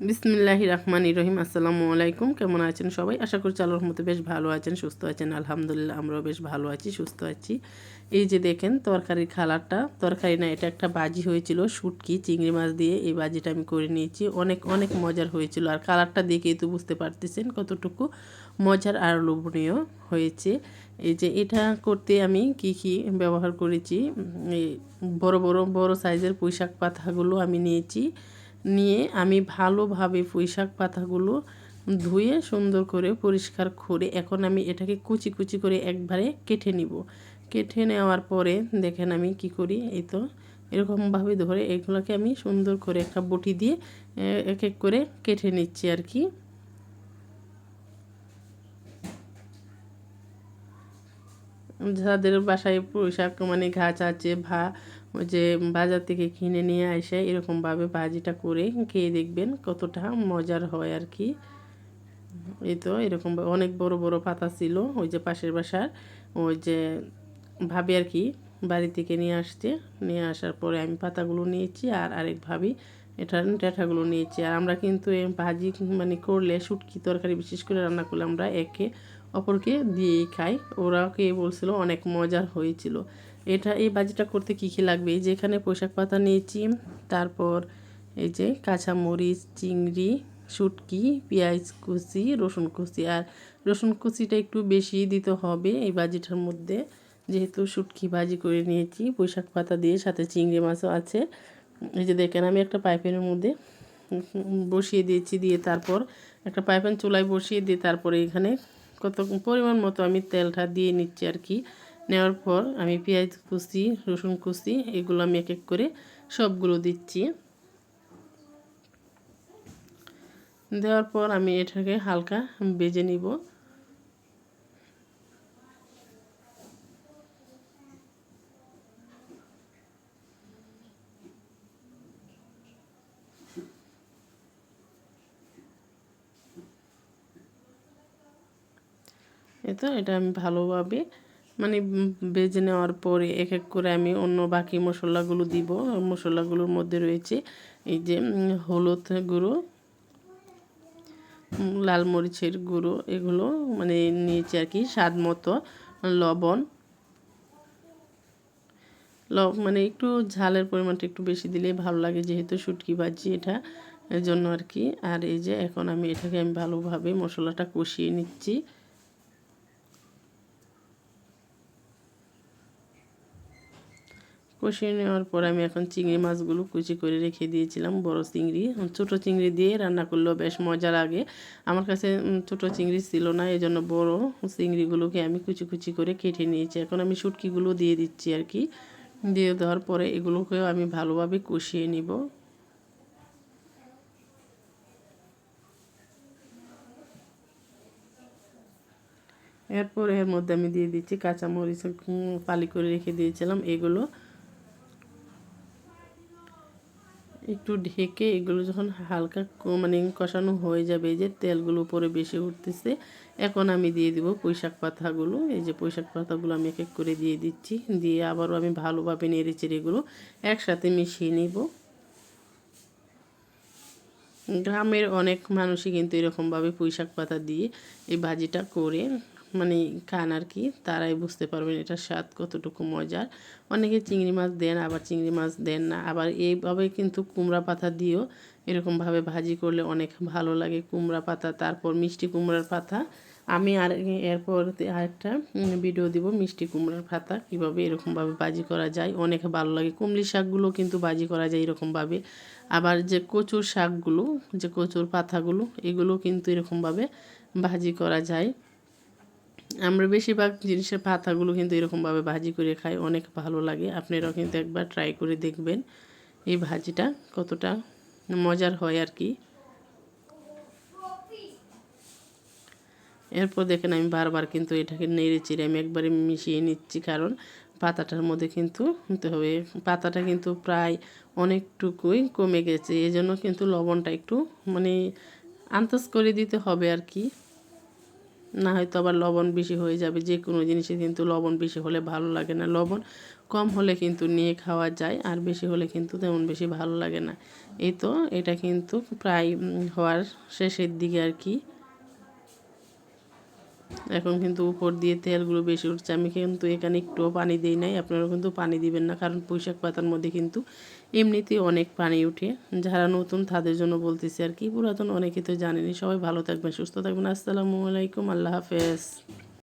বিসমিল্লাহির রহমানির রহিম। আসসালামু আলাইকুম। কেমন আছেন সবাই? আশা করছি আল্লাহর রহমতে বেশ ভালো আছেন, সুস্থ আছেন। আলহামদুলিল্লাহ আমরাও বেশ ভালো আছি, সুস্থ আছি। এই যে দেখেন তরকারির খালারটা, তরকারি না এটা একটা বাজি হয়েছিল শুটকি চিংড়ি মাছ দিয়ে। এই বাজিটা আমি করে নিয়েছি, অনেক অনেক মজার হয়েছিল। আর কালারটা দেখেই তো বুঝতে পারতেছেন কতটুকু মজার আর লোভনীয় হয়েছে। এই যে এটা করতে আমি কি কি ব্যবহার করেছি, এই বড় বড় বড় সাইজের পুঁইশাক পাতাগুলো আমি নিয়েছি। নিয়ে আমি ভালোভাবে পুঁইশাক পাতাগুলো ধুয়ে সুন্দর করে পরিষ্কার করে এখন আমি এটাকে কুচি কুচি করে একবারে কেটে নিব। কেটে নেওয়ার পরে দেখেন আমি কি করি, এই তো এরকমভাবে ধরে এগুলোকে আমি সুন্দর করে একটা বটি দিয়ে এক এক করে কেটে নিচ্ছি আর কি। যাদের বাসায় পোশাক মানে গাছ আছে ওই যে বাজার থেকে কিনে নিয়ে আসে এরকমভাবে ভাজিটা করে খেয়ে দেখবেন কতটা মজার হয় আর কি। এই তো এরকম অনেক বড় বড় পাতা ছিল ওই যে পাশের বাসার ওই যে ভাবি আর কি বাড়ি থেকে নিয়ে আসছে। নিয়ে আসার পরে আমি পাতাগুলো নিয়েছি আর আরেক ভাবি এটার ডেঁটাগুলো নিয়েছি। আর আমরা কিন্তু এই ভাজি মানে করলে শুটকি তরকারি বিশেষ করে রান্না করলে আমরা একে অপরকে দিয়েই খাই। ওরা কে বলছিল অনেক মজার হয়েছিল। এই ভাজিটা করতে কী কী লাগবে, এই যে এখানে পোশাক পাতা নিয়েছি, তারপর এই যে কাঁচামরিচ, চিংড়ি, শুটকি, পেঁয়াজ কুচি, রসুন কুচি। আর রসুন কুচিটা একটু বেশি দিতে হবে এই ভাজিটার মধ্যে, যেহেতু শুটকি ভাজি করে নিয়েছি পুঁইশাক পাতা দিয়ে, সাথে চিংড়ি মাছও আছে। এই যে দেখেন আমি একটা পাইপের মধ্যে বসিয়ে দিয়েছি, দিয়ে তারপর একটা পাইপেন চুলায় বসিয়ে দিয়ে তারপরে এখানে কত পরিমাণ মতো আমি তেলটা দিয়ে নিচ্ছি আর কি। নেওয়ার পর আমি পেঁয়াজ কুচি, রসুন কুচি এগুলো আমি এক এক করে সবগুলো দিচ্ছি। দেওয়ার পর আমি এটাকে হালকা ভেজে নিব। তো এটা আমি ভালোভাবে মানে ভেজে নেওয়ার পরে এক এক করে আমি অন্য বাকি মশলাগুলো দিব। মশলাগুলোর মধ্যে রয়েছে এই যে হলুদ গুঁড়ো, লাল মরিচের গুঁড়ো, এগুলো মানে নিয়েছি আর কি, স্বাদ মতো লবণ। মানে একটু ঝালের পরিমাণটা একটু বেশি দিলেই ভালো লাগে, যেহেতু শুটকি ভাজি এটা, এর জন্য আর কি। আর এই যে এখন আমি এটাকে আমি ভালোভাবে মশলাটা কষিয়ে নিচ্ছি। কষিয়ে নেওয়ার পর আমি এখন চিংড়ি মাছগুলো কুচি করে রেখে দিয়েছিলাম, বড় চিংড়ি। ছোটো চিংড়ি দিয়ে রান্না করলেও বেশ মজা লাগে। আমার কাছে ছোটো চিংড়ি ছিল না, এই জন্য বড়ো চিংড়িগুলোকে আমি কুচি কুচি করে কেটে নিয়েছি। এখন আমি শুটকিগুলো দিয়ে দিচ্ছি আর কি। দিয়ে দেওয়ার পরে এগুলোকেও আমি ভালোভাবে কষিয়ে নিব। এরপর এর মধ্যে আমি দিয়ে দিচ্ছি কাঁচামরিচ ফালি করে রেখে দিয়েছিলাম, এগুলো একটু ঢেকে এগুলো যখন হালকা মানে কষানো হয়ে যাবে, এই যে তেলগুলো উপরে বেশি উঠতেছে, এখন আমি দিয়ে দিব পুঁইশাক পাতাগুলো। এই যে পুঁইশাক পাতাগুলো আমি এক এক করে দিয়ে দিচ্ছি, দিয়ে আবারও আমি ভালোভাবে নেড়ে চেড়ে এগুলো একসাথে মিশিয়ে নিব। গ্রামের অনেক মানুষই কিন্তু এরকমভাবে পুঁইশাক পাতা দিয়ে এই ভাজিটা করে মানে খান আর কি, তারাই বুঝতে পারবেন এটার স্বাদ কতটুকু মজার। অনেকে চিংড়ি মাছ দেন, আবার চিংড়ি মাছ দেন না, আবার এইভাবে কিন্তু কুমড়া পাতা দিয়েও এরকমভাবে ভাজি করলে অনেক ভালো লাগে। কুমড়া পাতা, তারপর মিষ্টি কুমড়ার পাতা। আমি আর এরপর আরেকটা ভিডিও দিব মিষ্টি কুমড়ার পাতা কীভাবে এরকমভাবে ভাজি করা যায়, অনেক ভালো লাগে। কুমড়ি শাকগুলো কিন্তু ভাজি করা যায় এরকমভাবে। আবার যে কচুর শাকগুলো, যে কচুর পাতাগুলো, এগুলো কিন্তু এরকমভাবে ভাজি করা যায়। আমরা বেশিরভাগ জিনিসের পাতাগুলো কিন্তু এরকমভাবে ভাজি করে খাই, অনেক ভালো লাগে। আপনারাও কিন্তু একবার ট্রাই করে দেখবেন এই ভাজিটা কতটা মজার হয় আর কি। এরপর দেখেন আমি বারবার কিন্তু এটাকে নেড়ে চেড়ে আমি একবারে মিশিয়ে নিচ্ছি, কারণ পাতাটার মধ্যে কিন্তু হতে হবে। পাতাটা কিন্তু প্রায় অনেকটুকুই কমে গেছে, এই জন্য কিন্তু লবণটা একটু মানে আন্দাজ করে দিতে হবে আর কি। না হয়তো আবার লবণ বেশি হয়ে যাবে। যে কোনো জিনিসে কিন্তু লবণ বেশি হলে ভালো লাগে না। লবণ কম হলে কিন্তু নিয়ে খাওয়া যায়, আর বেশি হলে কিন্তু তেমন বেশি ভালো লাগে না। এই তো এটা কিন্তু প্রায় হওয়ার শেষের দিকে আর কি। এখন কিন্তু উপর দিয়ে তেলগুলো বেশি উঠছে। আমি কিন্তু এখানে একটুও পানি দিই নাই, আপনারাও কিন্তু পানি দিবেন না, কারণ পুঁইশাক পাতার মধ্যে কিন্তু এমনিতেই অনেক পানি উঠে। যারা নতুন তাদের জন্য বলতেছি আর কি, পুরাতন অনেকে তো জানেনি। সবাই ভালো থাকবেন, সুস্থ থাকবেন। আসসালামু আলাইকুম, আল্লাহ হাফেজ।